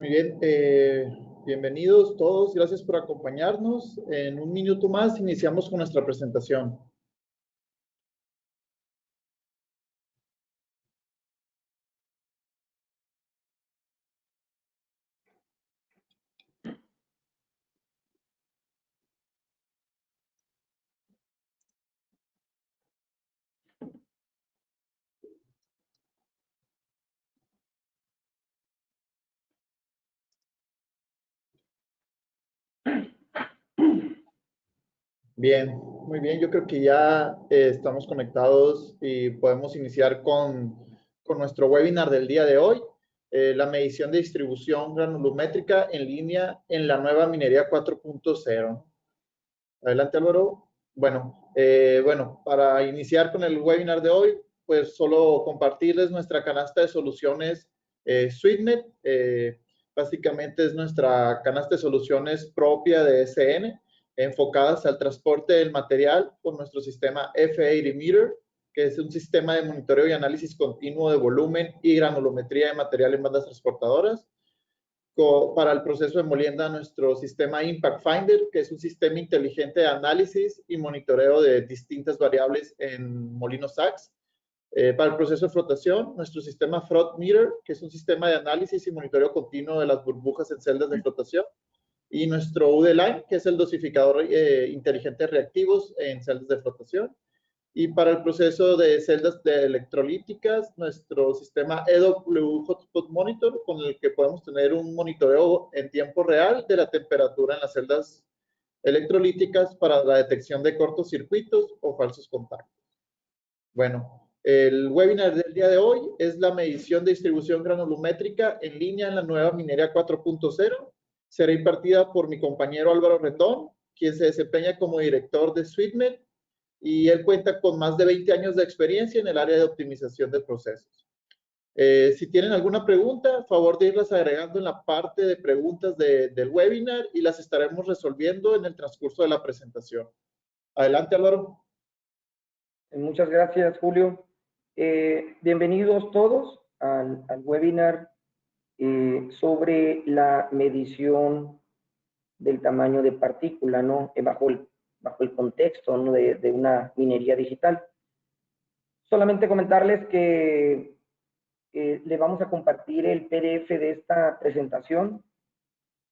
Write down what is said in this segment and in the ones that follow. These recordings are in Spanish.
Muy bien, bienvenidos todos, gracias por acompañarnos. En un minuto más iniciamos con nuestra presentación. Bien, muy bien, yo creo que ya estamos conectados y podemos iniciar con nuestro webinar del día de hoy, la medición de distribución granulométrica en línea en la nueva minería 4.0. Adelante, Álvaro. Bueno, para iniciar con el webinar de hoy, pues solo compartirles nuestra canasta de soluciones SweetNet. Básicamente es nuestra canasta de soluciones propia de SN, enfocadas al transporte del material con nuestro sistema F80 Meter, que es un sistema de monitoreo y análisis continuo de volumen y granulometría de material en bandas transportadoras. Para el proceso de molienda, nuestro sistema Impact Finder, que es un sistema inteligente de análisis y monitoreo de distintas variables en molinos SACS. Para el proceso de flotación, nuestro sistema Frot Meter, que es un sistema de análisis y monitoreo continuo de las burbujas en celdas de flotación. Y nuestro UD-Line, que es el dosificador inteligente de reactivos en celdas de flotación. Y para el proceso de celdas de electrolíticas, nuestro sistema EW Hotspot Monitor, con el que podemos tener un monitoreo en tiempo real de la temperatura en las celdas electrolíticas para la detección de cortocircuitos o falsos contactos. Bueno, el webinar del día de hoy es la medición de distribución granulométrica en línea en la nueva minería 4.0. Será impartida por mi compañero Álvaro Rendón, quien se desempeña como director de SweetNet, y él cuenta con más de 20 años de experiencia en el área de optimización de procesos. Si tienen alguna pregunta, favor de irlas agregando en la parte de preguntas del webinar y las estaremos resolviendo en el transcurso de la presentación. Adelante, Álvaro. Muchas gracias, Julio. Bienvenidos todos al webinar sobre la medición del tamaño de partícula, ¿no? Bajo el contexto, ¿no? de una minería digital. Solamente comentarles que le vamos a compartir el PDF de esta presentación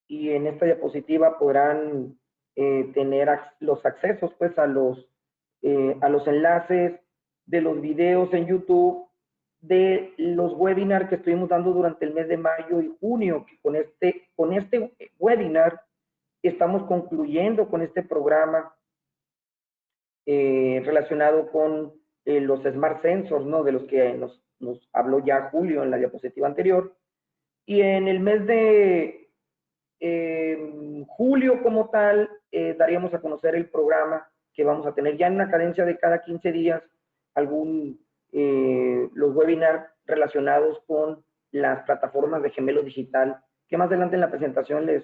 y en esta diapositiva podrán tener los accesos pues a los enlaces de los videos en YouTube, de los webinars que estuvimos dando durante el mes de mayo y junio, que con este webinar estamos concluyendo con este programa relacionado con los Smart Sensors, ¿no? De los que nos habló ya Julio en la diapositiva anterior. Y en el mes de julio como tal, daríamos a conocer el programa que vamos a tener ya en una cadencia de cada 15 días, los webinars relacionados con las plataformas de gemelo digital, que más adelante en la presentación les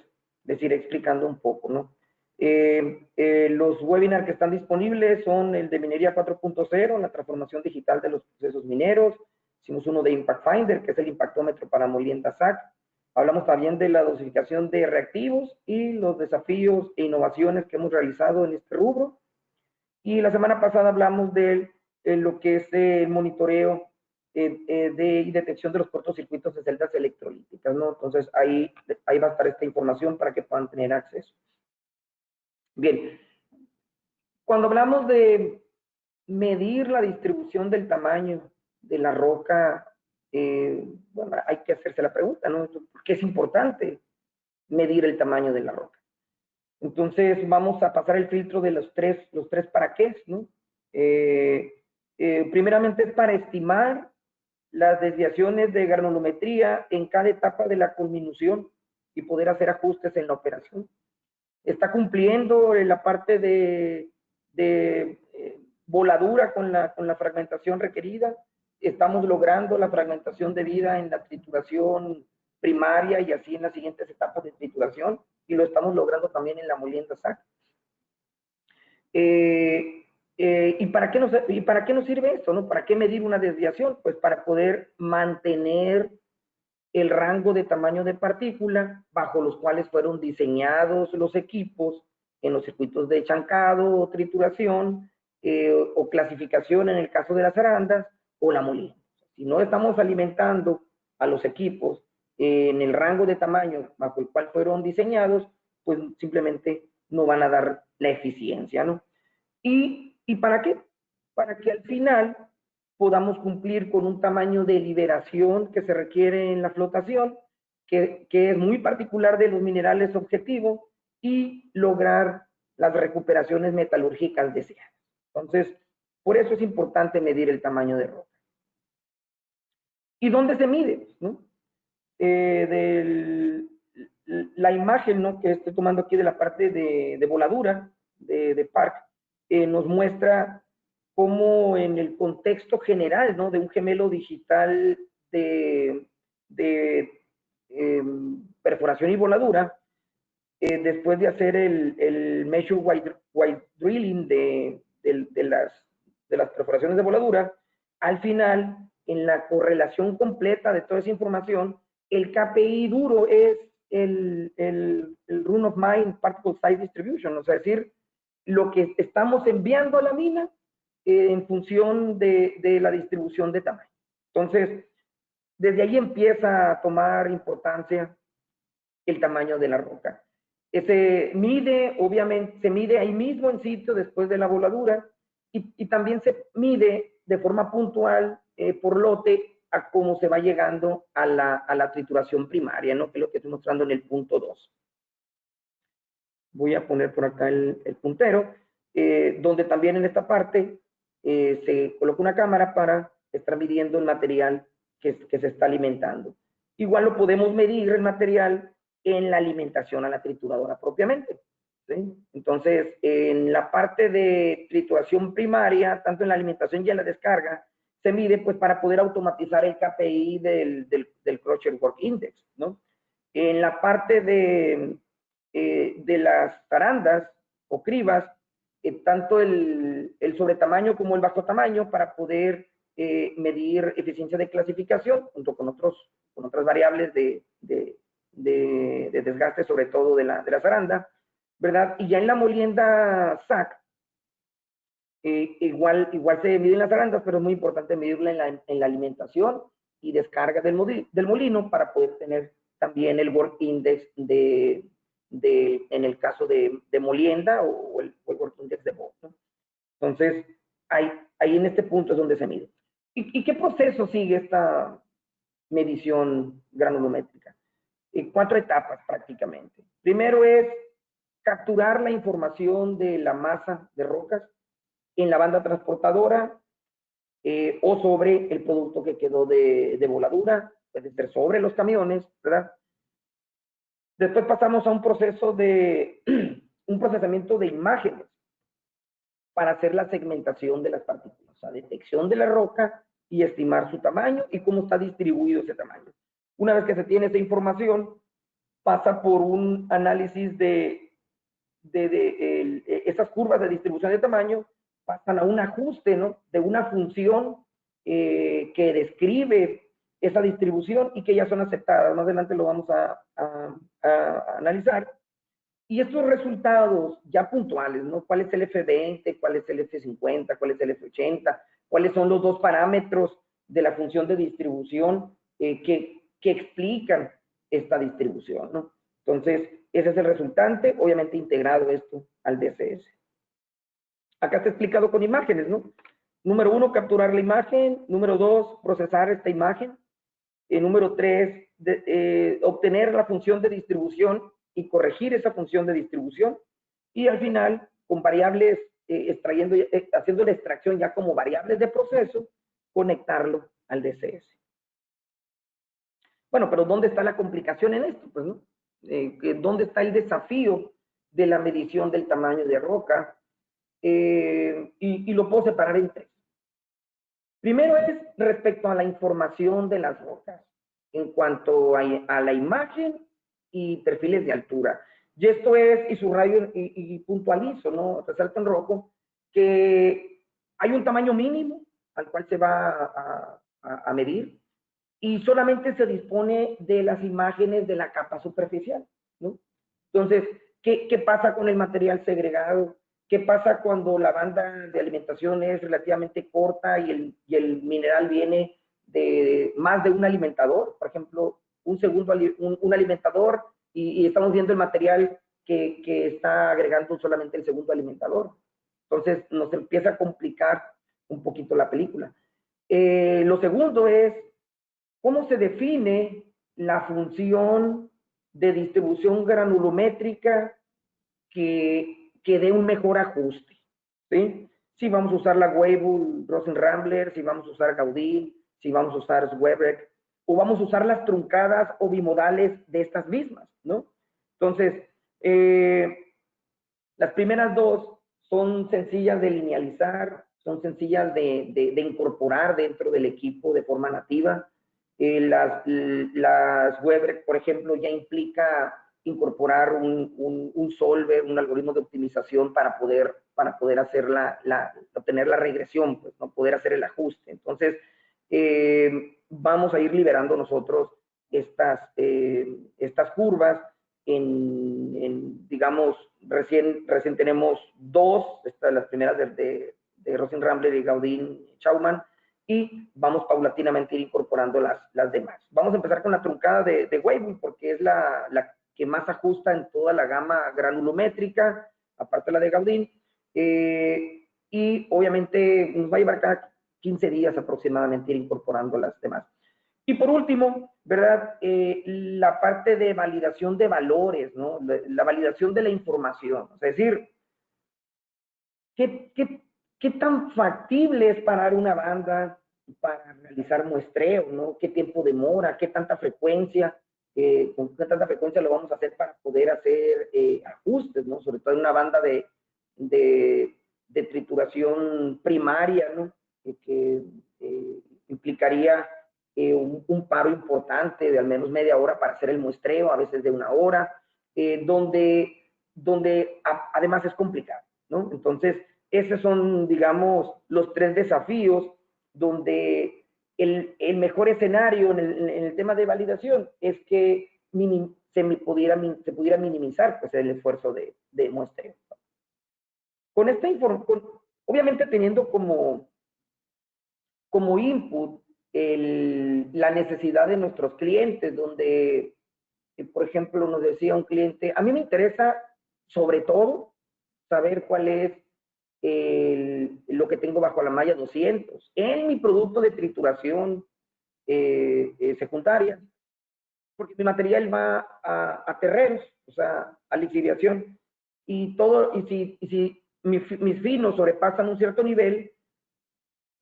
iré explicando un poco, ¿no? Los webinars que están disponibles son el de minería 4.0, la transformación digital de los procesos mineros. Hicimos uno de Impact Finder, que es el impactómetro para molienda SAC. Hablamos también de la dosificación de reactivos y los desafíos e innovaciones que hemos realizado en este rubro. Y la semana pasada hablamos de lo que es el monitoreo y detección de los cortocircuitos de celdas electrolíticas, ¿no? Entonces ahí va a estar esta información para que puedan tener acceso. Bien, cuando hablamos de medir la distribución del tamaño de la roca, bueno, hay que hacerse la pregunta, ¿no? ¿Por qué es importante medir el tamaño de la roca? Entonces vamos a pasar el filtro de los tres para qué, ¿no? Primeramente es para estimar las desviaciones de granulometría en cada etapa de la culminación y poder hacer ajustes en la operación. Está cumpliendo la parte de voladura con la fragmentación requerida. Estamos logrando la fragmentación debida en la trituración primaria y así en las siguientes etapas de trituración, y lo estamos logrando también en la molienda SAC. ¿Y para qué nos sirve esto, no? ¿Para qué medir una desviación? Pues para poder mantener el rango de tamaño de partícula bajo los cuales fueron diseñados los equipos en los circuitos de chancado o trituración o clasificación en el caso de las arandas o la molina. Si no estamos alimentando a los equipos en el rango de tamaño bajo el cual fueron diseñados, pues simplemente no van a dar la eficiencia, ¿no? ¿Y para qué? Para que al final podamos cumplir con un tamaño de liberación que se requiere en la flotación, que es muy particular de los minerales objetivos, y lograr las recuperaciones metalúrgicas deseadas. Entonces, por eso es importante medir el tamaño de roca. ¿Y dónde se mide? ¿No? La imagen, ¿no?, que estoy tomando aquí de la parte de voladura de Park, nos muestra cómo en el contexto general, ¿no?, de un gemelo digital de perforación y voladura, después de hacer el measure wide drilling de las perforaciones de voladura, al final, en la correlación completa de toda esa información, el KPI duro es el run of mine particle size distribution, o sea, es decir, lo que estamos enviando a la mina en función de la distribución de tamaño. Entonces, desde ahí empieza a tomar importancia el tamaño de la roca. Se mide, obviamente, se mide ahí mismo en sitio después de la voladura y también se mide de forma puntual por lote a cómo se va llegando a la trituración primaria, ¿no?, que es lo que estoy mostrando en el punto 2. Voy a poner por acá el puntero, donde también en esta parte se coloca una cámara para estar midiendo el material que se está alimentando. Igual lo podemos medir el material en la alimentación a la trituradora propiamente, ¿sí? Entonces, en la parte de trituración primaria, tanto en la alimentación y en la descarga, se mide pues para poder automatizar el KPI del Crusher Work Index, ¿no? En la parte de las arandas o cribas, tanto el sobretamaño como el bajo tamaño, para poder medir eficiencia de clasificación junto con otras variables de desgaste, sobre todo de las arandas, ¿verdad? Y ya en la molienda SAC, igual se miden las arandas, pero es muy importante medirla en la alimentación y descarga del molino para poder tener también el work index en el caso de molienda o el work index de BOT, ¿no? Entonces, ahí en este punto es donde se mide. ¿Y qué proceso sigue esta medición granulométrica? 4 etapas prácticamente. Primero es capturar la información de la masa de rocas en la banda transportadora o sobre el producto que quedó de voladura, puede ser sobre los camiones, ¿verdad? Después pasamos a un proceso un procesamiento de imágenes para hacer la segmentación de las partículas, o sea, detección de la roca y estimar su tamaño y cómo está distribuido ese tamaño. Una vez que se tiene esa información, pasa por un análisis de esas curvas de distribución de tamaño, pasan a un ajuste, ¿no?, de una función que describe esa distribución y que ya son aceptadas. Más adelante lo vamos a analizar. Y estos resultados ya puntuales, ¿no? ¿Cuál es el F20? ¿Cuál es el F50? ¿Cuál es el F80? ¿Cuáles son los dos parámetros de la función de distribución que explican esta distribución, ¿no? Entonces, ese es el resultante, obviamente integrado esto al DCS. Acá está explicado con imágenes, ¿no? Número 1, capturar la imagen. Número 2, procesar esta imagen. Número 3, obtener la función de distribución y corregir esa función de distribución. Y al final, con variables, haciendo la extracción ya como variables de proceso, conectarlo al DCS. Bueno, pero ¿dónde está la complicación en esto? Pues, ¿no? ¿Dónde está el desafío de la medición del tamaño de roca? Y lo puedo separar en 3. Primero es respecto a la información de las rocas, en cuanto a la imagen y perfiles de altura. Y esto es, y subrayo y puntualizo, ¿no?, resalto en rojo, que hay un tamaño mínimo al cual se va a medir. y solamente se dispone de las imágenes de la capa superficial, ¿no? Entonces, ¿qué pasa con el material segregado? ¿Qué pasa cuando la banda de alimentación es relativamente corta y el mineral viene de más de un alimentador? Por ejemplo, un alimentador y estamos viendo el material que está agregando solamente el segundo alimentador. Entonces nos empieza a complicar un poquito la película. Lo segundo es cómo se define la función de distribución granulométrica que dé un mejor ajuste, ¿sí? Si vamos a usar la Weibull Rosen-Rambler, si vamos a usar Gaudin, si vamos a usar Swebrek, o vamos a usar las truncadas o bimodales de estas mismas, ¿no? Entonces, las primeras dos son sencillas de linealizar, son sencillas de incorporar dentro del equipo de forma nativa. Las Webrek, por ejemplo, ya implica incorporar un solver, un algoritmo de optimización para poder hacer obtener la regresión, pues, ¿no? Poder hacer el ajuste. Entonces, vamos a ir liberando nosotros estas curvas digamos, recién tenemos dos, las primeras de Rosen-Rambler y Gaudin-Schaumann, y vamos paulatinamente a ir incorporando las demás. Vamos a empezar con la truncada de Weibull, porque es la que más ajusta en toda la gama granulométrica, aparte de la de Gaudin, y obviamente nos va a llevar cada 15 días aproximadamente ir incorporando las demás. Y por último, ¿verdad? La parte de validación de valores, ¿no? La validación de la información. Es decir, ¿qué tan factible es parar una banda para realizar muestreo, ¿no? ¿Qué tiempo demora? ¿Qué tanta frecuencia? ¿Con qué tanta frecuencia lo vamos a hacer para poder hacer ajustes, ¿no? Sobre todo en una banda de trituración primaria, ¿no? Que implicaría un paro importante de al menos media hora para hacer el muestreo, a veces de una hora, donde además es complicado, ¿no? Entonces, esos son, digamos, los tres desafíos donde el mejor escenario en el tema de validación es que se pudiera minimizar, pues, el esfuerzo de muestreo. Con esta información, obviamente teniendo como input la necesidad de nuestros clientes, donde, por ejemplo, nos decía un cliente, a mí me interesa sobre todo saber cuál es lo que tengo bajo la malla 200 en mi producto de trituración secundaria, porque mi material va a terrenos, o sea, a lixiviación, y si mis finos sobrepasan un cierto nivel,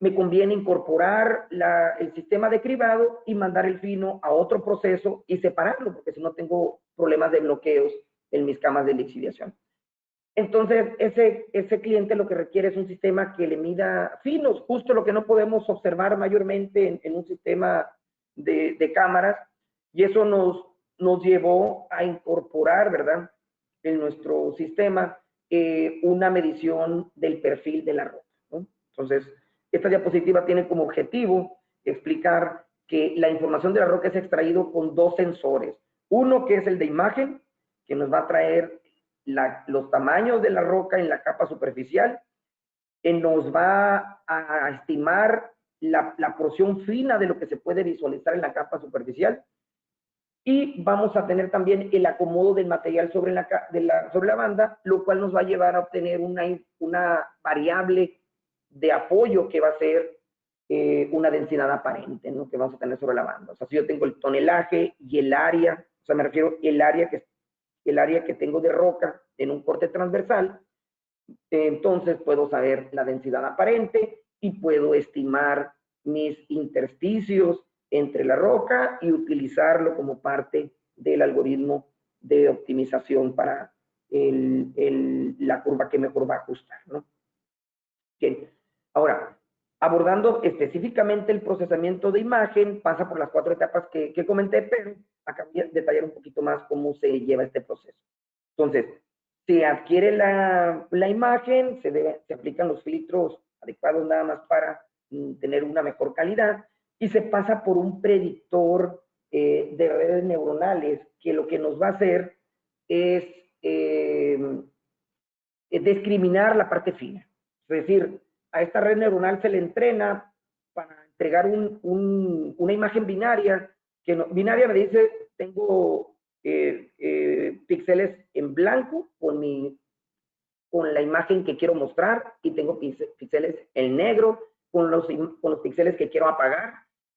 me conviene incorporar el sistema de cribado y mandar el fino a otro proceso y separarlo, porque si no tengo problemas de bloqueos en mis camas de lixiviación. Entonces, ese cliente lo que requiere es un sistema que le mida finos, justo lo que no podemos observar mayormente en un sistema de cámaras, y eso nos llevó a incorporar, ¿verdad?, en nuestro sistema una medición del perfil de la roca, ¿no? Entonces, esta diapositiva tiene como objetivo explicar que la información de la roca es extraído con dos sensores. Uno que es el de imagen, que nos va a traer los tamaños de la roca en la capa superficial, nos va a estimar la porción fina de lo que se puede visualizar en la capa superficial, y vamos a tener también el acomodo del material sobre la banda, lo cual nos va a llevar a obtener una variable de apoyo que va a ser una densidad aparente, ¿no?, que vamos a tener sobre la banda. O sea, si yo tengo el tonelaje y el área, o sea, me refiero el área que tengo de roca en un corte transversal, entonces puedo saber la densidad aparente y puedo estimar mis intersticios entre la roca y utilizarlo como parte del algoritmo de optimización para la curva que mejor va a ajustar, ¿no? Bien. Ahora, abordando específicamente el procesamiento de imagen, pasa por las 4 etapas que comenté, pero acá voy a detallar un poquito más cómo se lleva este proceso. Entonces, se adquiere la imagen, se aplican los filtros adecuados nada más para tener una mejor calidad, y se pasa por un predictor de redes neuronales que lo que nos va a hacer es discriminar la parte fina. Es decir, a esta red neuronal se le entrena para entregar una imagen binaria, que no, binaria me dice, tengo píxeles en blanco con la imagen que quiero mostrar y tengo píxeles en negro con los píxeles que quiero apagar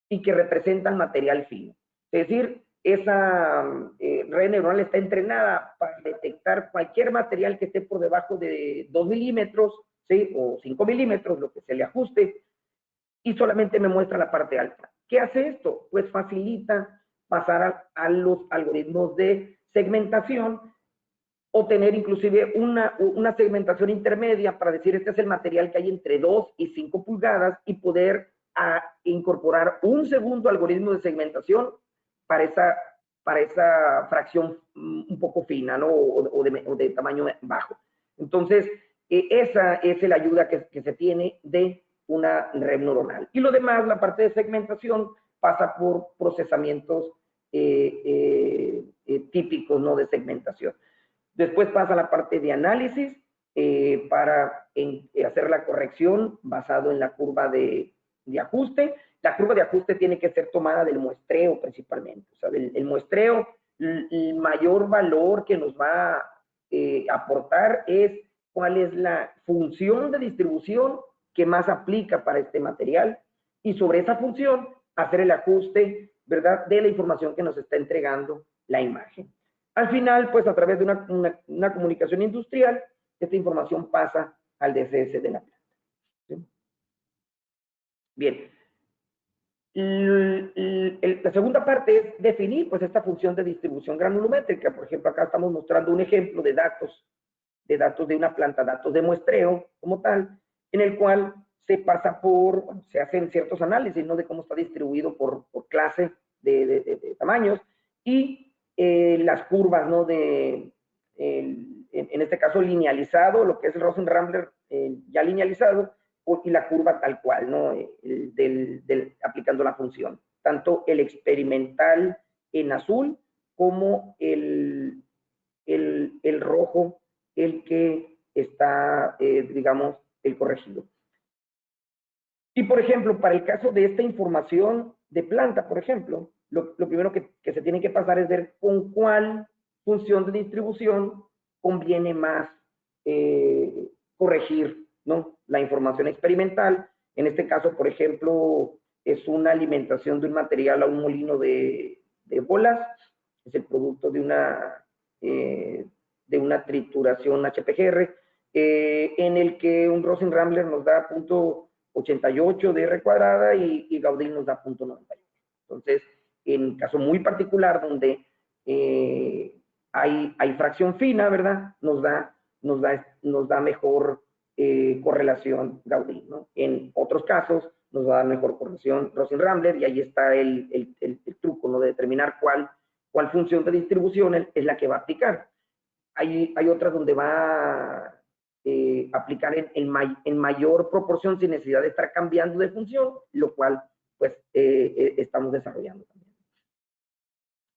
y que representan material fino. Es decir, esa red neuronal está entrenada para detectar cualquier material que esté por debajo de 2 milímetros, ¿sí? O 5 milímetros, lo que se le ajuste, y solamente me muestra la parte alta. ¿Qué hace esto? Pues facilita pasar a los algoritmos de segmentación o tener inclusive una segmentación intermedia para decir este es el material que hay entre 2 y 5 pulgadas y poder incorporar un segundo algoritmo de segmentación para esa fracción un poco fina, ¿no? O de tamaño bajo. Entonces, esa es la ayuda que se tiene de una red neuronal. Y lo demás, la parte de segmentación, pasa por procesamientos típicos, ¿no? De segmentación. Después pasa la parte de análisis para hacer la corrección basado en la curva de ajuste. La curva de ajuste tiene que ser tomada del muestreo principalmente. O sea, el muestreo, el mayor valor que nos va a aportar es cuál es la función de distribución que más aplica para este material y sobre esa función hacer el ajuste, ¿verdad?, de la información que nos está entregando la imagen. Al final, pues a través de una comunicación industrial, esta información pasa al DCS de la planta. ¿Sí? Bien. La segunda parte es definir pues esta función de distribución granulométrica. Por ejemplo, acá estamos mostrando un ejemplo de datos de una planta, datos de muestreo como tal, en el cual se pasa se hacen ciertos análisis, ¿no? De cómo está distribuido por clase de tamaños y las curvas, ¿no? En este caso linealizado, lo que es el Rosen-Rambler ya linealizado, y la curva tal cual, ¿no? Aplicando la función. Tanto el experimental en azul como el rojo, el que está, digamos, el corregido. Y, por ejemplo, para el caso de esta información de planta, por ejemplo, lo primero que se tiene que pasar es ver con cuál función de distribución conviene más corregir, ¿no? La información experimental. En este caso, por ejemplo, es una alimentación de un material a un molino de bolas. Es el producto de una trituración HPGR, en el que un Rosen-Rambler nos da 0.88 de R cuadrada y Gaudin nos da 0.98. Entonces, en caso muy particular donde hay fracción fina, ¿verdad? Nos da mejor correlación Gaudin, ¿no? En otros casos nos va a dar mejor correlación Rosen-Rambler y ahí está el truco, ¿no? De determinar cuál función de distribución es la que va a aplicar. Hay otras donde va a aplicar en mayor proporción sin necesidad de estar cambiando de función, lo cual pues estamos desarrollando también.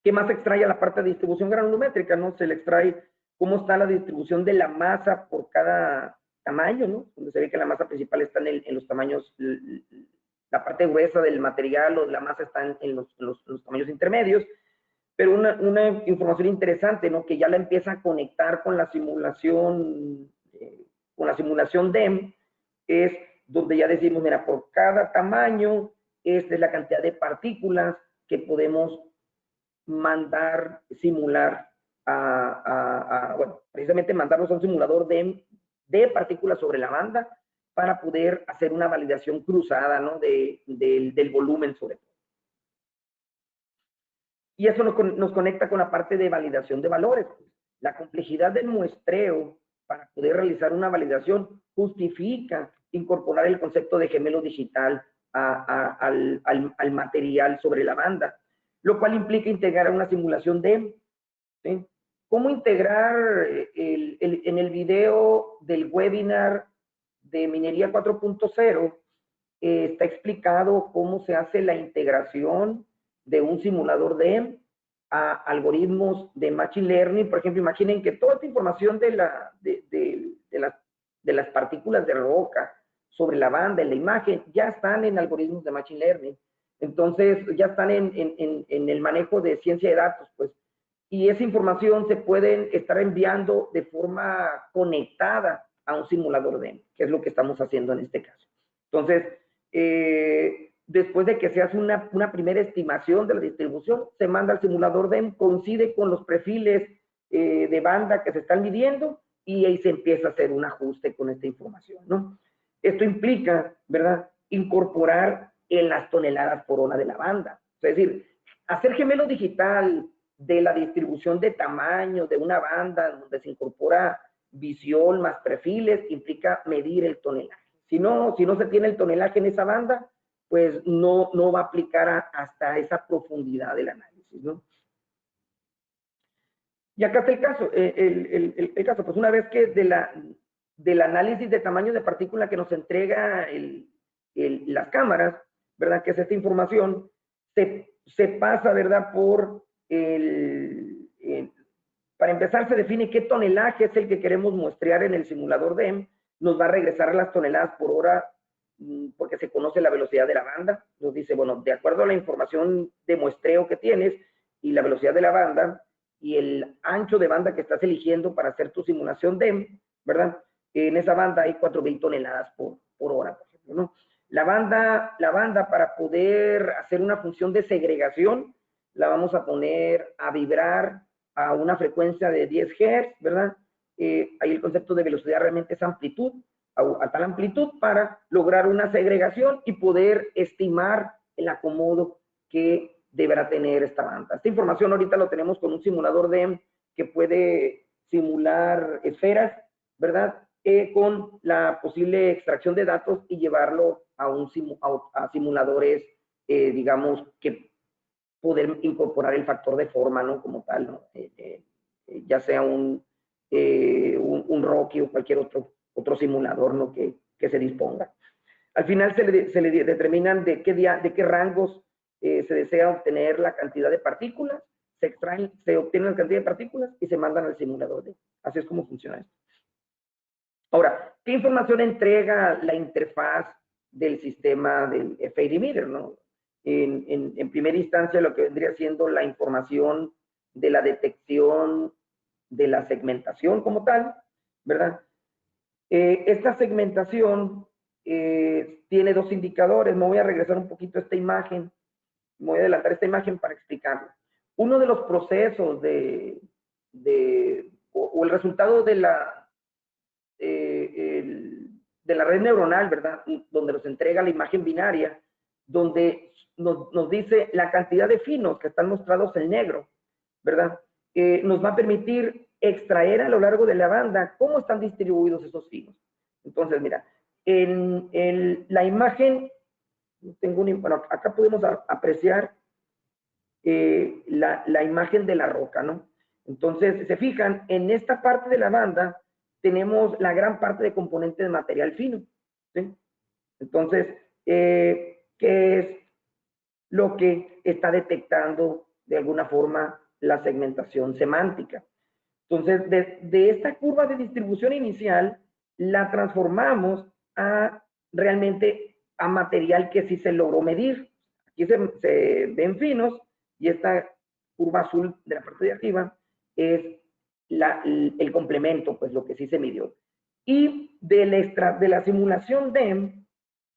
¿Qué más extrae a la parte de distribución granulométrica? ¿No? Se le extrae cómo está la distribución de la masa por cada tamaño, ¿no? Donde se ve que la masa principal está en los tamaños, la parte gruesa del material o de la masa está en los tamaños intermedios. Pero una información interesante, ¿no? Que ya la empieza a conectar con la simulación DEM, es donde ya decimos, mira, por cada tamaño, esta es la cantidad de partículas que podemos mandar, simular bueno, precisamente mandarlos a un simulador de partículas sobre la banda para poder hacer una validación cruzada, ¿no? Del volumen sobre todo. Y eso nos conecta con la parte de validación de valores. La complejidad del muestreo para poder realizar una validación justifica incorporar el concepto de gemelo digital al material sobre la banda, lo cual implica integrar una simulación DEM. ¿Sí? ¿Cómo integrar en el video del webinar de Minería 4.0? está explicado cómo se hace la integración de un simulador DEM a algoritmos de Machine Learning. Por ejemplo, imaginen que toda esta información de las partículas de roca sobre la banda, en la imagen, ya están en algoritmos de Machine Learning. Entonces, ya están en el manejo de ciencia de datos, pues. Y esa información se pueden estar enviando de forma conectada a un simulador DEM, que es lo que estamos haciendo en este caso. Entonces, después de que se hace una primera estimación de la distribución, se manda al simulador DEM, coincide con los perfiles de banda que se están midiendo y ahí se empieza a hacer un ajuste con esta información, ¿no? Esto implica, ¿verdad?, incorporar en las toneladas por hora de la banda. Es decir, hacer gemelo digital de la distribución de tamaño de una banda donde se incorpora visión más perfiles, implica medir el tonelaje. Si no se tiene el tonelaje en esa banda, pues no va a aplicar hasta esa profundidad del análisis, ¿no? Y acá está el caso. El caso, pues una vez que del análisis de tamaño de partícula que nos entrega las cámaras, ¿verdad? Que es esta información, se pasa, ¿verdad? Para empezar, se define qué tonelaje es el que queremos muestrear en el simulador DEM. Nos va a regresar las toneladas por hora porque se conoce la velocidad de la banda. Nos dice, bueno, de acuerdo a la información de muestreo que tienes y la velocidad de la banda y el ancho de banda que estás eligiendo para hacer tu simulación DEM, ¿verdad? En esa banda hay 4,000 toneladas por hora, por ejemplo, ¿no? La banda para poder hacer una función de segregación, la vamos a poner a vibrar a una frecuencia de 10 Hz, ¿verdad? Ahí el concepto de velocidad realmente es amplitud, a tal amplitud para lograr una segregación y poder estimar el acomodo que deberá tener esta banda. Esta información ahorita lo tenemos con un simulador DEM que puede simular esferas, ¿verdad? Con la posible extracción de datos y llevarlo a simuladores, digamos, que poder incorporar el factor de forma, ¿no? Como tal, ¿no? Ya sea un Rocky o cualquier otro simulador, ¿no? Que se disponga. Al final se le determinan de qué rangos se desea obtener la cantidad de partículas, se obtiene la cantidad de partículas y se mandan al simulador. Así es como funciona esto. Ahora, ¿qué información entrega la interfaz del sistema del FAD emitter, ¿no? En primera instancia, lo que vendría siendo la información de la detección de la segmentación como tal, ¿verdad? Esta segmentación tiene dos indicadores. Me voy a regresar un poquito a esta imagen. Me voy a adelantar esta imagen para explicarlo. Uno de los procesos o el resultado de la red neuronal, ¿verdad? Donde nos entrega la imagen binaria, donde nos dice la cantidad de finos que están mostrados en negro, ¿verdad? Nos va a permitir extraer a lo largo de la banda cómo están distribuidos esos finos. Entonces, mira, en la imagen, bueno, acá podemos apreciar la imagen de la roca, ¿no? Entonces, si se fijan, en esta parte de la banda tenemos la gran parte de componentes de material fino, ¿sí? Entonces, ¿qué es lo que está detectando de alguna forma la segmentación semántica? Entonces, de esta curva de distribución inicial, la transformamos realmente a material que sí se logró medir. Aquí se ven finos y esta curva azul de la parte de arriba es el complemento, pues lo que sí se midió. Y de la simulación DEM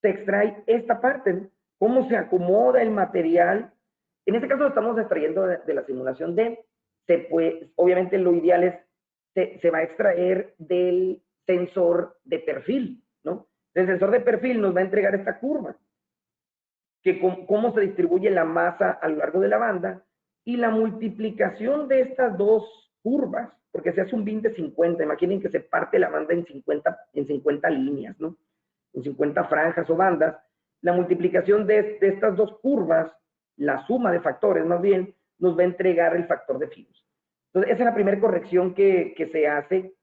se extrae esta parte, cómo se acomoda el material. En este caso lo estamos extrayendo de la simulación DEM. Obviamente lo ideal es, se va a extraer del sensor de perfil, ¿no? El sensor de perfil nos va a entregar esta curva, que cómo se distribuye la masa a lo largo de la banda, y la multiplicación de estas dos curvas, porque se hace un 20-50, imaginen que se parte la banda en 50 líneas, ¿no? En 50 franjas o bandas, la multiplicación de estas dos curvas, la suma de factores más bien, nos va a entregar el factor de finos. Entonces, esa es la primera corrección que se hace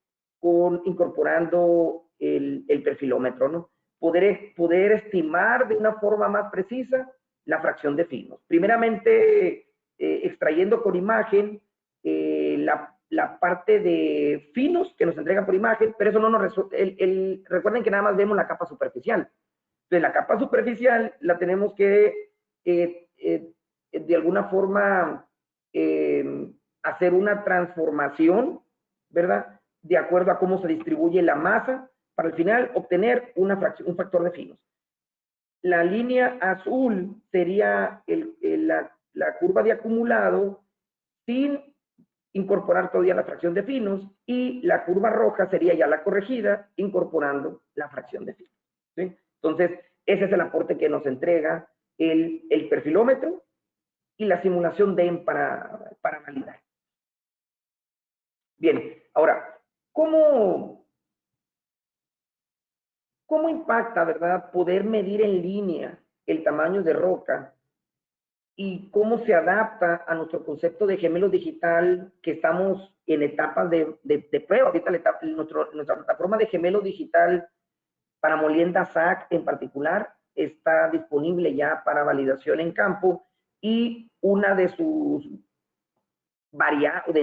incorporando el perfilómetro, ¿no? poder estimar de una forma más precisa la fracción de finos. Primeramente, extrayendo con imagen la parte de finos que nos entrega por imagen, pero eso no nos resuelve. Recuerden que nada más vemos la capa superficial. Entonces, la capa superficial la tenemos que, de alguna forma, hacer una transformación, ¿verdad? De acuerdo a cómo se distribuye la masa, para al final obtener un factor de finos. La línea azul sería la curva de acumulado sin incorporar todavía la fracción de finos, y la curva roja sería ya la corregida, incorporando la fracción de finos, ¿sí? Entonces, ese es el aporte que nos entrega el perfilómetro y la simulación DEM para validar. Bien, ahora, ¿cómo impacta, verdad, poder medir en línea el tamaño de roca y cómo se adapta a nuestro concepto de gemelo digital, que estamos en etapas de prueba? Ahorita nuestra plataforma de gemelo digital para molienda SAC en particular está disponible ya para validación en campo, y una de sus variables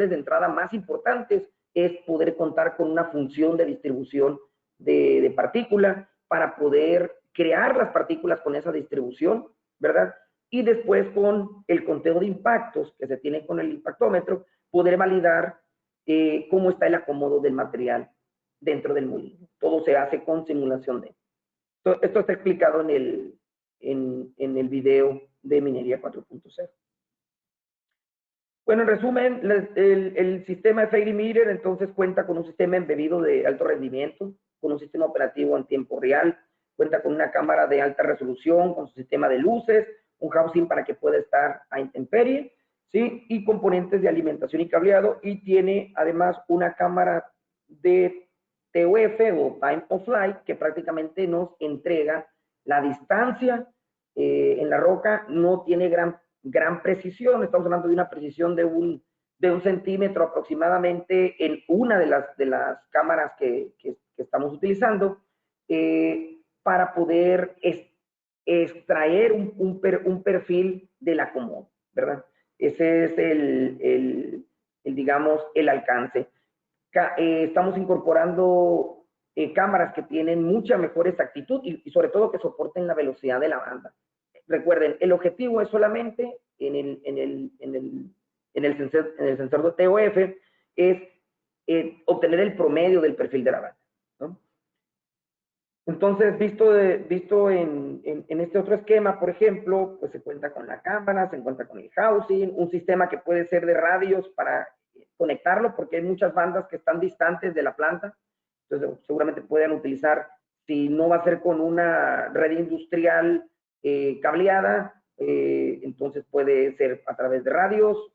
de entrada más importantes es poder contar con una función de distribución de partícula para poder crear las partículas con esa distribución, ¿verdad? Y después, con el conteo de impactos que se tiene con el impactómetro, poder validar cómo está el acomodo del material dentro del molino. Todo se hace con simulación de. Esto está explicado en el video de Minería 4.0. Bueno, en resumen, el sistema Fairy Meter entonces cuenta con un sistema embebido de alto rendimiento, con un sistema operativo en tiempo real, cuenta con una cámara de alta resolución, con su sistema de luces, un housing para que pueda estar a intemperie, ¿sí? Y componentes de alimentación y cableado, y tiene además una cámara de TOF o Time of Flight, que prácticamente nos entrega la distancia en la roca. No tiene gran precisión, estamos hablando de una precisión de un centímetro aproximadamente en una de las cámaras que estamos utilizando, para poder extraer un perfil del acomodo, ¿verdad? Ese es digamos, el alcance. Estamos incorporando cámaras que tienen mucha mejor exactitud y sobre todo que soporten la velocidad de la banda. Recuerden, el objetivo es solamente en el sensor de TOF es obtener el promedio del perfil de la banda, ¿no? Entonces, visto en este otro esquema, por ejemplo, pues se cuenta con la cámara, se cuenta con el housing, un sistema que puede ser de radios para conectarlo, porque hay muchas bandas que están distantes de la planta. Entonces, seguramente pueden utilizar, si no va a ser con una red industrial cableada, entonces puede ser a través de radios.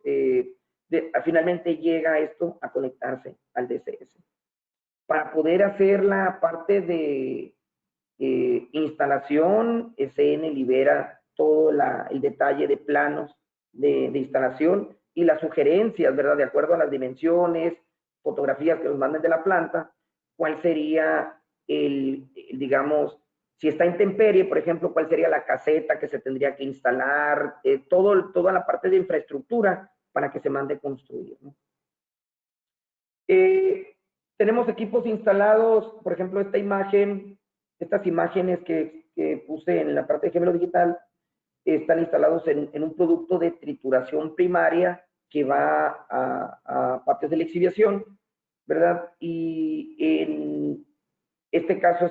Finalmente llega esto a conectarse al DCS. Para poder hacer la parte de instalación, SN libera todo el detalle de planos de instalación y las sugerencias, ¿verdad? De acuerdo a las dimensiones, fotografías que nos manden de la planta, cuál sería digamos, si está intemperie, por ejemplo, cuál sería la caseta que se tendría que instalar, toda la parte de infraestructura para que se mande construir, ¿no? Tenemos equipos instalados, por ejemplo, estas imágenes que puse en la parte de gemelo digital, están instalados en un producto de trituración primaria que va a patios de la exhibición, ¿verdad? Y en este caso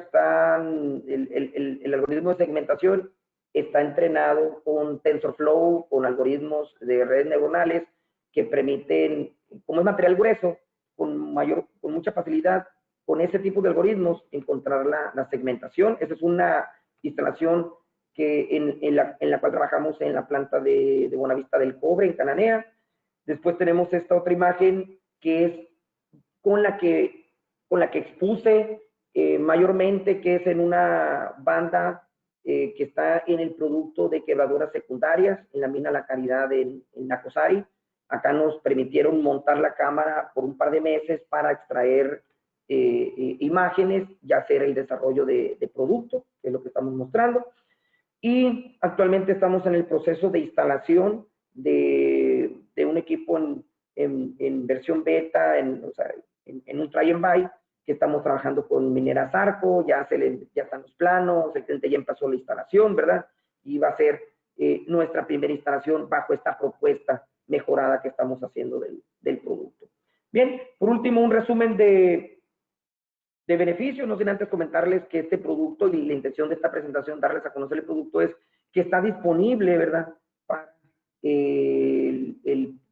el algoritmo de segmentación está entrenado con TensorFlow, con algoritmos de redes neuronales que permiten, como es material grueso, con mucha facilidad, con ese tipo de algoritmos, encontrar la segmentación. Esa es una instalación en la cual trabajamos en la planta de Buenavista del Cobre, en Cananea. Después tenemos esta otra imagen que es con la que expuse mayormente, que es en una banda que está en el producto de quebraduras secundarias, en la mina La Caridad en Nacosari. Acá nos permitieron montar la cámara por un par de meses para extraer imágenes, ya sea el desarrollo de producto, que es lo que estamos mostrando. Y actualmente estamos en el proceso de instalación de un equipo en versión beta, o sea, en un try and buy, que estamos trabajando con Mineras Arco, ya están los planos, el cliente ya empezó la instalación, ¿verdad? Y va a ser nuestra primera instalación bajo esta propuesta mejorada que estamos haciendo del producto. Bien, por último, un resumen de beneficios, no sin antes comentarles que este producto y la intención de esta presentación, darles a conocer el producto, es que está disponible, ¿verdad? Para,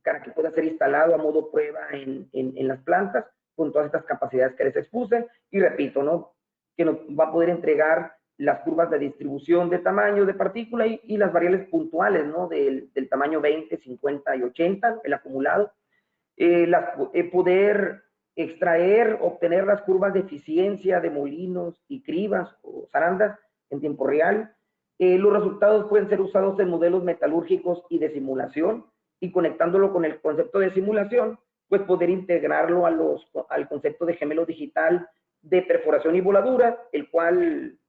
para que pueda ser instalado a modo prueba en las plantas con todas estas capacidades que les expuse. Y repito, ¿no? Que nos va a poder entregar las curvas de distribución de tamaño de partícula y las variables puntuales, ¿no? Del tamaño 20, 50 y 80, el acumulado. Poder extraer, obtener las curvas de eficiencia de molinos y cribas o zarandas en tiempo real. Los resultados pueden ser usados en modelos metalúrgicos y de simulación, y conectándolo con el concepto de simulación, pues poder integrarlo al concepto de gemelo digital de perforación y voladura, el cual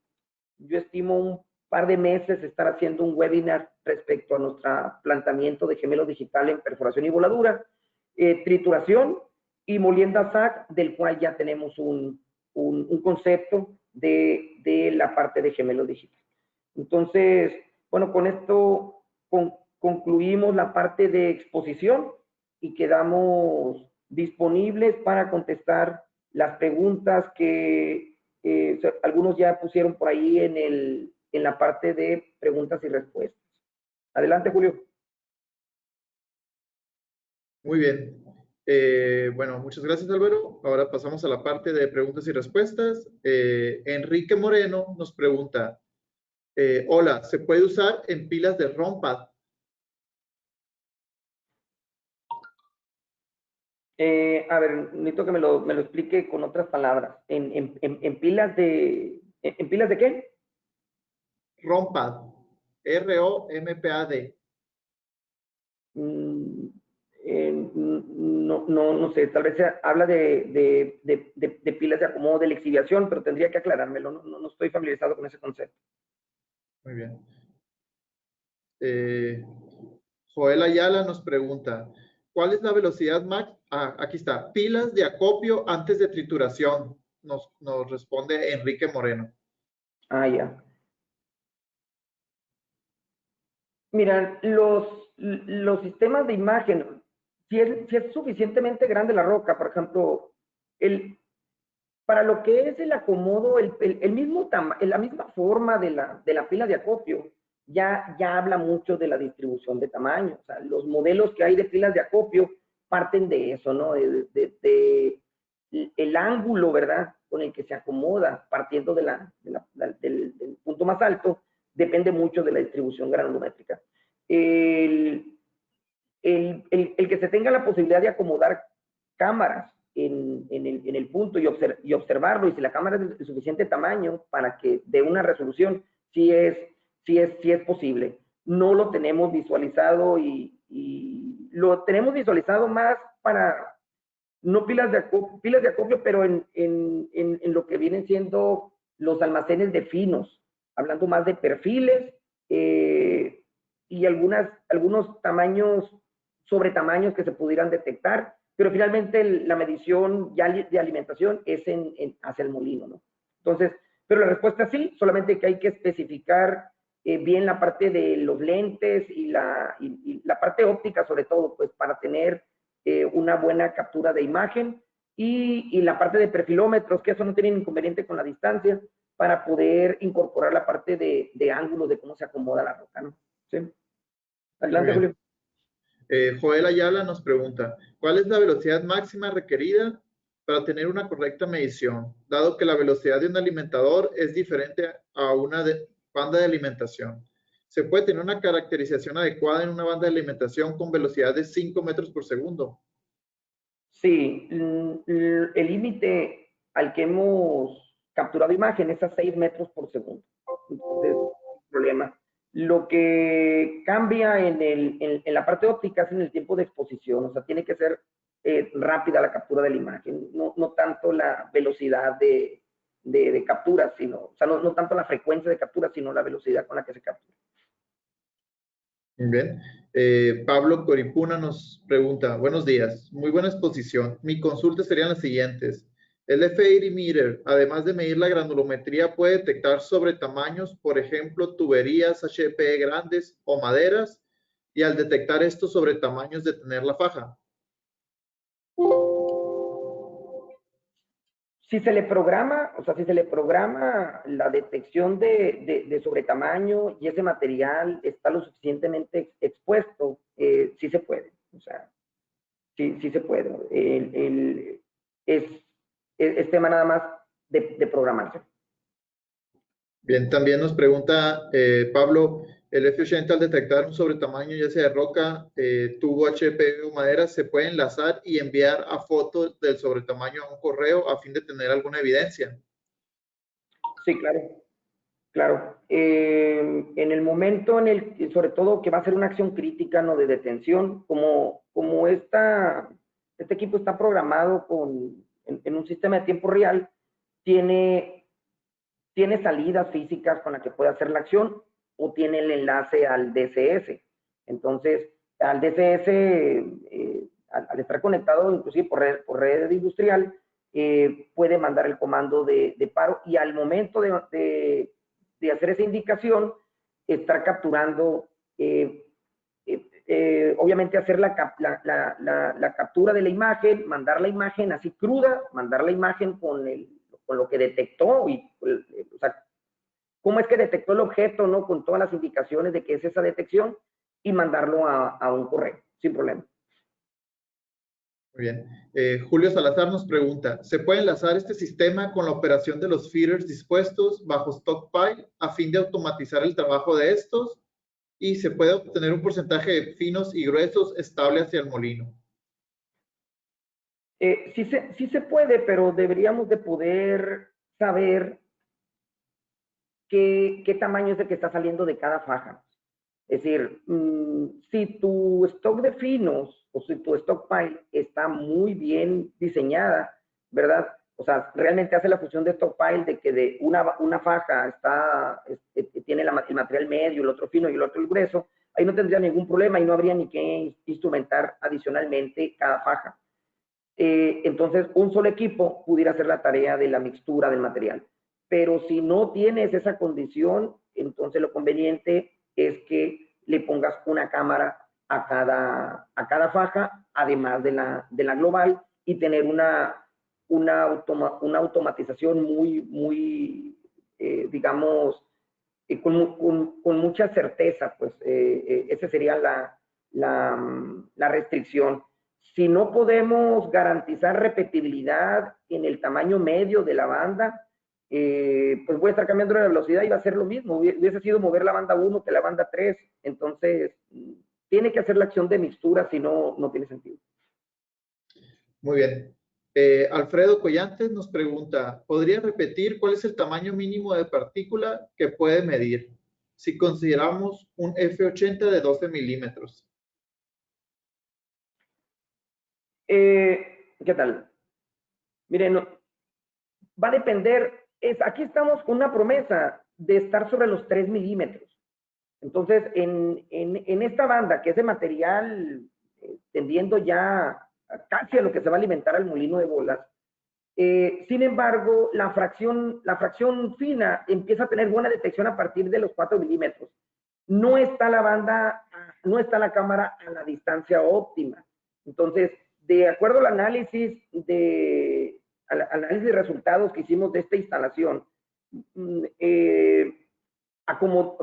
yo estimo un par de meses estar haciendo un webinar respecto a nuestro planteamiento de gemelo digital en perforación y voladura, trituración y molienda SAC, del cual ya tenemos un concepto de la parte de gemelo digital. Entonces, bueno, con esto concluimos la parte de exposición y quedamos disponibles para contestar las preguntas que algunos ya pusieron por ahí en la parte de preguntas y respuestas. Adelante, Julio. Muy bien. Bueno, muchas gracias, Álvaro. Ahora pasamos a la parte de preguntas y respuestas. Enrique Moreno nos pregunta, hola, ¿se puede usar en pilas de ROMPAD? A ver, necesito que me lo explique con otras palabras. ¿En pilas de... ¿En pilas de qué? ROMPAD. R-O-M-P-A-D. No sé, tal vez habla de pilas de acomodo de lixiviación, pero tendría que aclarármelo, no estoy familiarizado con ese concepto. Muy bien. Joel Ayala nos pregunta, ¿cuál es la velocidad max? Aquí está, pilas de acopio antes de trituración, nos responde Enrique Moreno. Ya. Mira, los sistemas de imagen, si es suficientemente grande la roca, por ejemplo, para lo que es el acomodo, la misma forma de la pila de acopio, ya habla mucho de la distribución de tamaño. O sea, los modelos que hay de pilas de acopio parten de eso, ¿no? El ángulo, ¿verdad? Con el que se acomoda, partiendo del punto más alto, depende mucho de la distribución granulométrica. El que se tenga la posibilidad de acomodar cámaras en el punto y observarlo, y si la cámara es de suficiente tamaño para que dé una resolución, sí es posible. No lo tenemos visualizado y lo tenemos visualizado más para, no pilas de acopio, pero en lo que vienen siendo los almacenes de finos, hablando más de perfiles y algunos tamaños, sobretamaños que se pudieran detectar, pero finalmente la medición ya de alimentación es hacia el molino, ¿no? Entonces, pero la respuesta sí, solamente que hay que especificar bien la parte de los lentes y la parte óptica, sobre todo, pues para tener una buena captura de imagen y la parte de perfilómetros, que eso no tiene inconveniente con la distancia, para poder incorporar la parte de ángulo de cómo se acomoda la roca, ¿no? ¿Sí? Adelante, Julio. Joel Ayala nos pregunta, ¿cuál es la velocidad máxima requerida para tener una correcta medición, dado que la velocidad de un alimentador es diferente a una banda de alimentación? ¿Se puede tener una caracterización adecuada en una banda de alimentación con velocidad de 5 metros por segundo? Sí, el límite al que hemos capturado imagen es a 6 metros por segundo. Entonces, problema. Lo que cambia en la parte óptica es en el tiempo de exposición, o sea, tiene que ser rápida la captura de la imagen, no tanto la velocidad de captura, sino, o sea, no tanto la frecuencia de captura, sino la velocidad con la que se captura. Muy bien. Pablo Coripuna nos pregunta, buenos días, muy buena exposición. Mi consulta serían las siguientes. El FAD Meter, además de medir la granulometría, puede detectar sobre tamaños, por ejemplo, tuberías HDPE grandes o maderas, y al detectar esto sobre tamaños detener la faja. Si se le programa, o sea, si se le programa la detección de sobretamaño y ese material está lo suficientemente expuesto, sí se puede. O sea, sí se puede. Es tema nada más de programarse. Bien, también nos pregunta Pablo, el F80 al detectar un sobretamaño, ya sea de roca, tubo HDPE o madera, se puede enlazar y enviar a fotos del sobretamaño a un correo a fin de tener alguna evidencia. Sí, claro. Claro, en el momento en el que, sobre todo que va a ser una acción crítica, ¿no? De detención, como este equipo está programado en un sistema de tiempo real, tiene salidas físicas con las que puede hacer la acción o tiene el enlace al DCS. Entonces, al DCS, al estar conectado inclusive por red industrial, puede mandar el comando de paro y al momento de hacer esa indicación, estar capturando, obviamente hacer la captura de la imagen, mandar la imagen así cruda, mandar la imagen con lo que detectó y, o sea, cómo es que detectó el objeto, ¿no? Con todas las indicaciones de que es esa detección y mandarlo a un correo, sin problema. Muy bien. Julio Salazar nos pregunta, ¿se puede enlazar este sistema con la operación de los feeders dispuestos bajo Stockpile a fin de automatizar el trabajo de estos? Y se puede obtener un porcentaje de finos y gruesos estable hacia el molino. Sí se puede, pero deberíamos de poder saber qué tamaño es el que está saliendo de cada faja. Es decir, si tu stock de finos o si tu stockpile está muy bien diseñada, ¿verdad? O sea, realmente hace la función de stockpile de que de una faja tiene el material medio, el otro fino y el otro el grueso, ahí no tendría ningún problema y no habría ni que instrumentar adicionalmente cada faja. Entonces, un solo equipo pudiera hacer la tarea de la mixtura del material. Pero si no tienes esa condición, entonces lo conveniente es que le pongas una cámara a cada faja, además de la global, y tener una automatización muy digamos, con mucha certeza, pues esa sería la restricción. Si no podemos garantizar repetibilidad en el tamaño medio de la banda, pues voy a estar cambiando la velocidad y va a ser lo mismo. Hubiese sido mover la banda 1 que la banda 3. Entonces, tiene que hacer la acción de mixtura, si no, no tiene sentido. Muy bien. Alfredo Collantes nos pregunta, ¿podría repetir cuál es el tamaño mínimo de partícula que puede medir si consideramos un F80 de 12 milímetros? ¿Qué tal? Miren, va a depender, aquí estamos con una promesa de estar sobre los 3 milímetros. Entonces, en esta banda, que es de material tendiendo ya casi a lo que se va a alimentar al molino de bolas, sin embargo, la fracción fina empieza a tener buena detección a partir de los 4 milímetros. No está la banda, no está la cámara a la distancia óptima. Entonces, de acuerdo al análisis de resultados que hicimos de esta instalación, o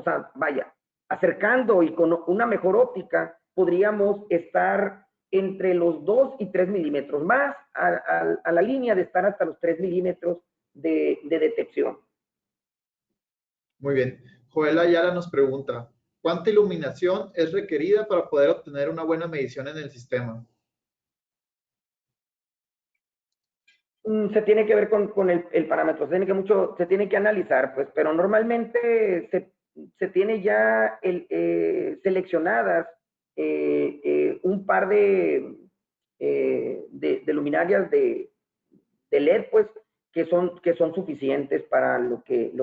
sea, vaya, acercando y con una mejor óptica, podríamos estar entre los 2 y 3 milímetros, más a la línea de estar hasta los 3 milímetros de detección. Muy bien. Joel Ayala nos pregunta, ¿cuánta iluminación es requerida para poder obtener una buena medición en el sistema? Se tiene que ver con el parámetro, se tiene que analizar, pues, pero normalmente se tiene ya seleccionadas un par de de luminarias de LED, pues, que son suficientes para lo que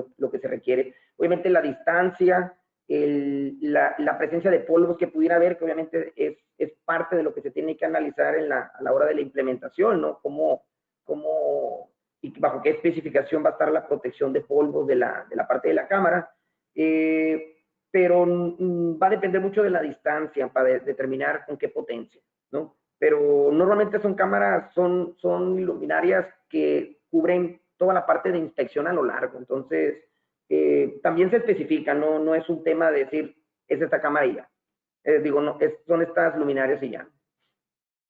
se requiere. Obviamente la distancia, la presencia de polvos que pudiera haber, que obviamente es parte de lo que se tiene que analizar a la hora de la implementación, ¿no? Y bajo qué especificación va a estar la protección de polvos de la parte de la cámara. Pero va a depender mucho de la distancia para determinar con qué potencia, ¿no? Pero normalmente son cámaras, son luminarias que cubren toda la parte de inspección a lo largo. Entonces, también se especifica, no es un tema de decir, es esta cámara y ya. Digo, no, son estas luminarias y ya.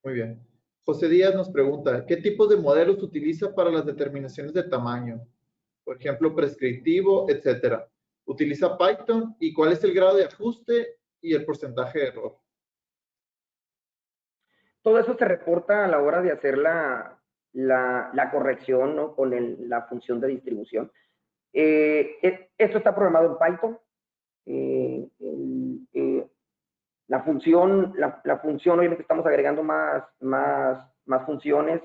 Muy bien. José Díaz nos pregunta, ¿qué tipos de modelos utiliza para las determinaciones de tamaño? Por ejemplo, prescriptivo, etcétera. ¿Utiliza Python? ¿Y cuál es el grado de ajuste y el porcentaje de error? Todo eso se reporta a la hora de hacer la corrección, ¿no? Con la función de distribución. Esto está programado en Python. La función, obviamente estamos agregando más funciones.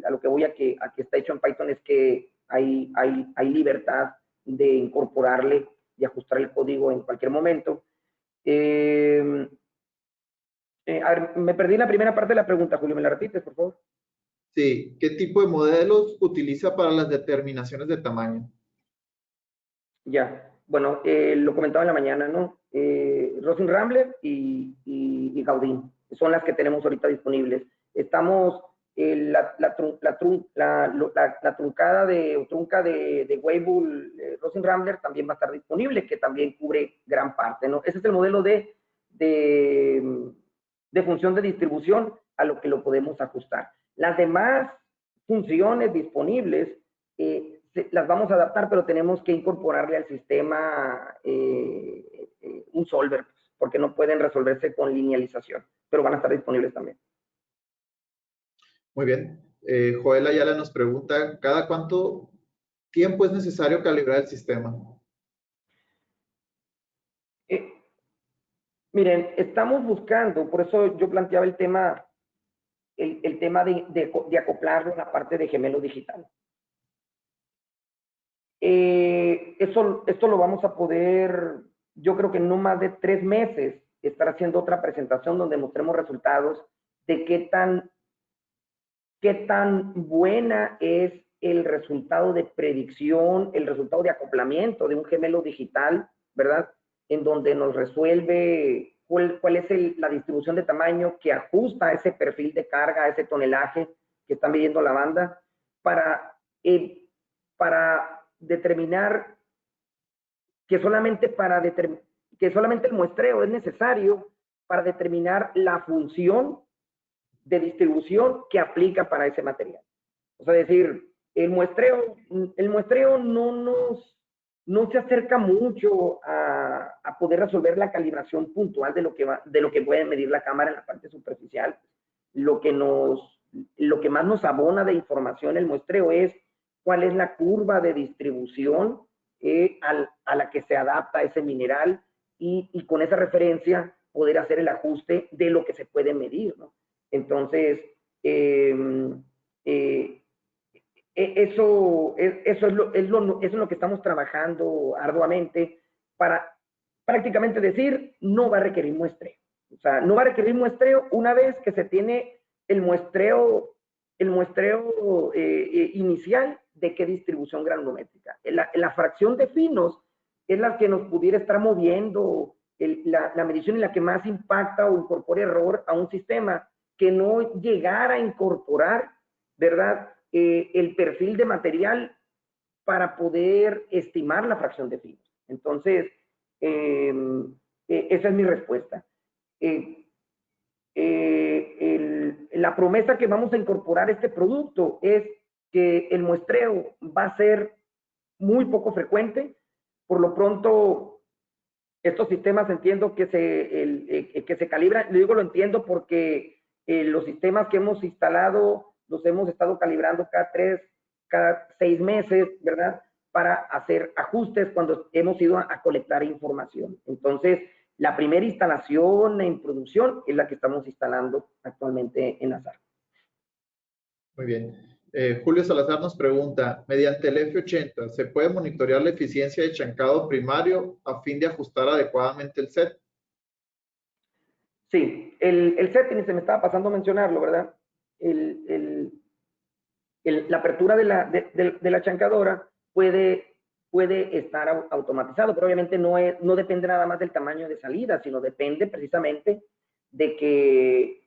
A lo que voy a que está hecho en Python es que hay libertad de incorporarle y ajustar el código en cualquier momento. A ver, me perdí la primera parte de la pregunta, Julio, ¿me la repites, por favor? Sí, ¿qué tipo de modelos utiliza para las determinaciones de tamaño? Ya, bueno, lo comentaba en la mañana, ¿no? Rosin Rambler y Gaudin son las que tenemos ahorita disponibles. Estamos, la truncada de Weibull, Rosin Rambler también va a estar disponible, que también cubre gran parte, ¿no? Ese es el modelo de función de distribución a lo que lo podemos ajustar. Las demás funciones disponibles las vamos a adaptar, pero tenemos que incorporarle al sistema un solver, porque no pueden resolverse con linealización, pero van a estar disponibles también. Muy bien. Joel Ayala nos pregunta, ¿cada cuánto tiempo es necesario calibrar el sistema? Miren, estamos buscando, por eso yo planteaba el tema de acoplarlo en la parte de gemelo digital. Esto lo vamos a poder, yo creo que en no más de 3 meses, estar haciendo otra presentación donde mostremos resultados de qué tan buena es el resultado de predicción, el resultado de acoplamiento de un gemelo digital, ¿verdad? En donde nos resuelve cuál es la distribución de tamaño que ajusta a ese perfil de carga, a ese tonelaje que está midiendo la banda, para determinar que solamente el muestreo es necesario para determinar la función de distribución que aplica para ese material. O sea, decir, el muestreo no se acerca mucho a poder resolver la calibración puntual de lo que puede medir la cámara en la parte superficial. Lo que más nos abona de información el muestreo es cuál es la curva de distribución a la que se adapta ese mineral y con esa referencia poder hacer el ajuste de lo que se puede medir, ¿no? Entonces, eso es lo que estamos trabajando arduamente para prácticamente decir, no va a requerir muestreo. O sea, no va a requerir muestreo una vez que se tiene el muestreo inicial de qué distribución granulométrica. La fracción de finos es la que nos pudiera estar moviendo la medición en la que más impacta o incorpora error a un sistema que no llegara a incorporar, ¿verdad? El perfil de material para poder estimar la fracción de finos. Entonces, esa es mi respuesta. La promesa que vamos a incorporar a este producto es que el muestreo va a ser muy poco frecuente. Por lo pronto, estos sistemas entiendo que se calibran. Le digo lo entiendo porque los sistemas que hemos instalado los hemos estado calibrando cada 6 meses, ¿verdad? Para hacer ajustes cuando hemos ido a colectar información. Entonces, La primera instalación en producción es la que estamos instalando actualmente en ASAR. Muy bien. Julio Salazar nos pregunta, mediante el F80, ¿se puede monitorear la eficiencia de chancado primario a fin de ajustar adecuadamente el set? Sí, el setting, se me estaba pasando a mencionarlo, ¿verdad? La apertura de la chancadora puede estar automatizado, pero obviamente no depende nada más del tamaño de salida, sino depende precisamente de que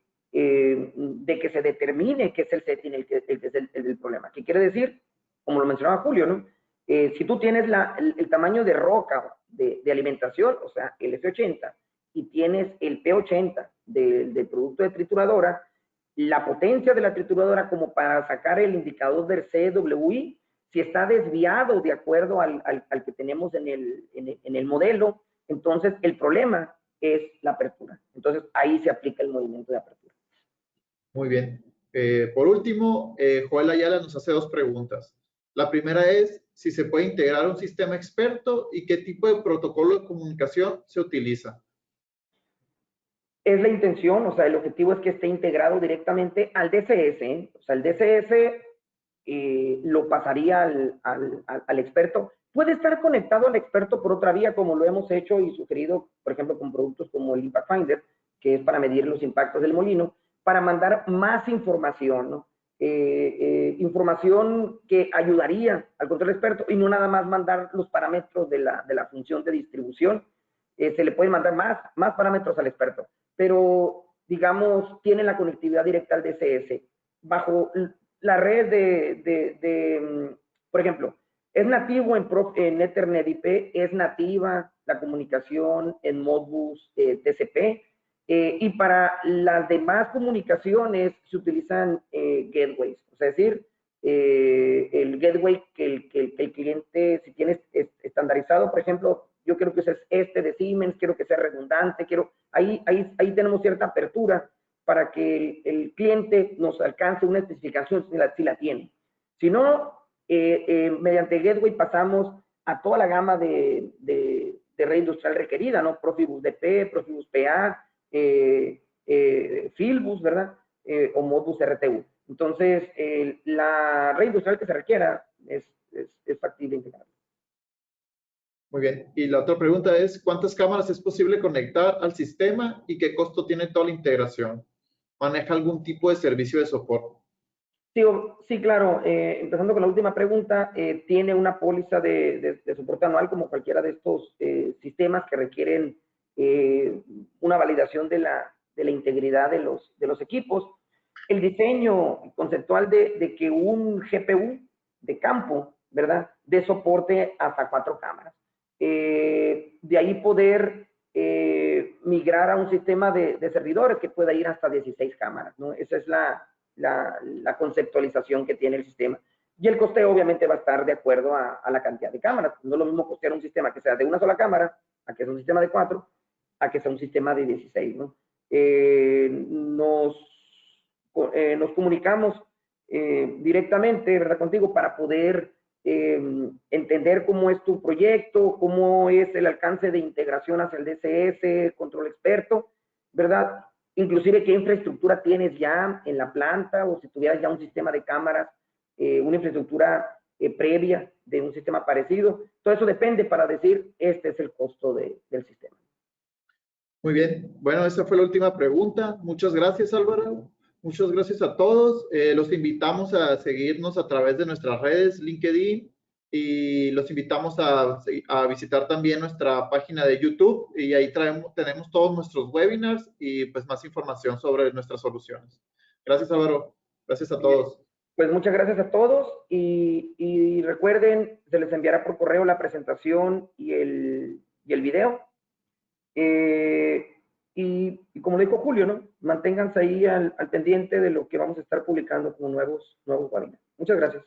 se determine qué es el setting el que es el problema. ¿Qué quiere decir? Como lo mencionaba Julio, ¿no? Si tú tienes el tamaño de roca de alimentación, o sea, el F80, y tienes el P80 del producto de trituradora, la potencia de la trituradora como para sacar el indicador del CWI, si está desviado de acuerdo al que tenemos en el modelo, entonces el problema es la apertura. Entonces ahí se aplica el movimiento de apertura. Muy bien. Por último, Joel Ayala nos hace dos preguntas. La primera es si se puede integrar un sistema experto y qué tipo de protocolo de comunicación se utiliza. Es la intención, o sea, el objetivo es que esté integrado directamente al DCS, ¿eh? O sea, el DCS lo pasaría al experto. Puede estar conectado al experto por otra vía, como lo hemos hecho y sugerido, por ejemplo, con productos como el Impact Finder, que es para medir los impactos del molino, para mandar más información, ¿no? Información que ayudaría al control experto y no nada más mandar los parámetros de la función de distribución. Se le puede mandar más parámetros al experto, pero digamos, tiene la conectividad directa al DCS. Bajo la red por ejemplo, es nativo en Ethernet IP, es nativa la comunicación en Modbus TCP, y para las demás comunicaciones se utilizan gateways, o sea, es decir, el gateway que el cliente, si tiene estandarizado, por ejemplo, yo quiero que use de Siemens, quiero que sea redundante, ahí tenemos cierta apertura para que el cliente nos alcance una especificación si la tiene. Si no, mediante Gateway pasamos a toda la gama de red industrial requerida, ¿no? Profibus DP, Profibus PA, Filbus, ¿verdad? O Modbus RTU. Entonces, la red industrial que se requiera es factible integrar. Muy bien. Y la otra pregunta es, ¿cuántas cámaras es posible conectar al sistema y qué costo tiene toda la integración? ¿Maneja algún tipo de servicio de soporte? Sí, claro. Empezando con la última pregunta, tiene una póliza de soporte anual como cualquiera de estos sistemas que requieren una validación de la integridad de los equipos. El diseño conceptual de que un GPU de campo, ¿verdad?, dé soporte hasta 4 cámaras. De ahí poder migrar a un sistema de servidores que pueda ir hasta 16 cámaras, ¿no? Esa es la conceptualización que tiene el sistema. Y el coste obviamente va a estar de acuerdo a la cantidad de cámaras. No es lo mismo costear un sistema que sea de una sola cámara, a que sea un sistema de 4, a que sea un sistema de 16, ¿no? Nos comunicamos directamente, ¿verdad?, contigo para poder entender cómo es tu proyecto, cómo es el alcance de integración hacia el DCS, control experto, ¿verdad? Inclusive qué infraestructura tienes ya en la planta o si tuvieras ya un sistema de cámaras, una infraestructura previa de un sistema parecido. Todo eso depende para decir, este es el costo del sistema. Muy bien. Bueno, esa fue la última pregunta. Muchas gracias, Álvaro. Muchas gracias a todos. Los invitamos a seguirnos a través de nuestras redes, LinkedIn, y los invitamos a visitar también nuestra página de YouTube y ahí tenemos todos nuestros webinars y pues más información sobre nuestras soluciones. Gracias, Álvaro. Gracias a todos. Pues muchas gracias a todos y recuerden, se les enviará por correo la presentación y el video. Y como dijo Julio, ¿no?, manténganse ahí al pendiente de lo que vamos a estar publicando como nuevos webinars. Muchas gracias.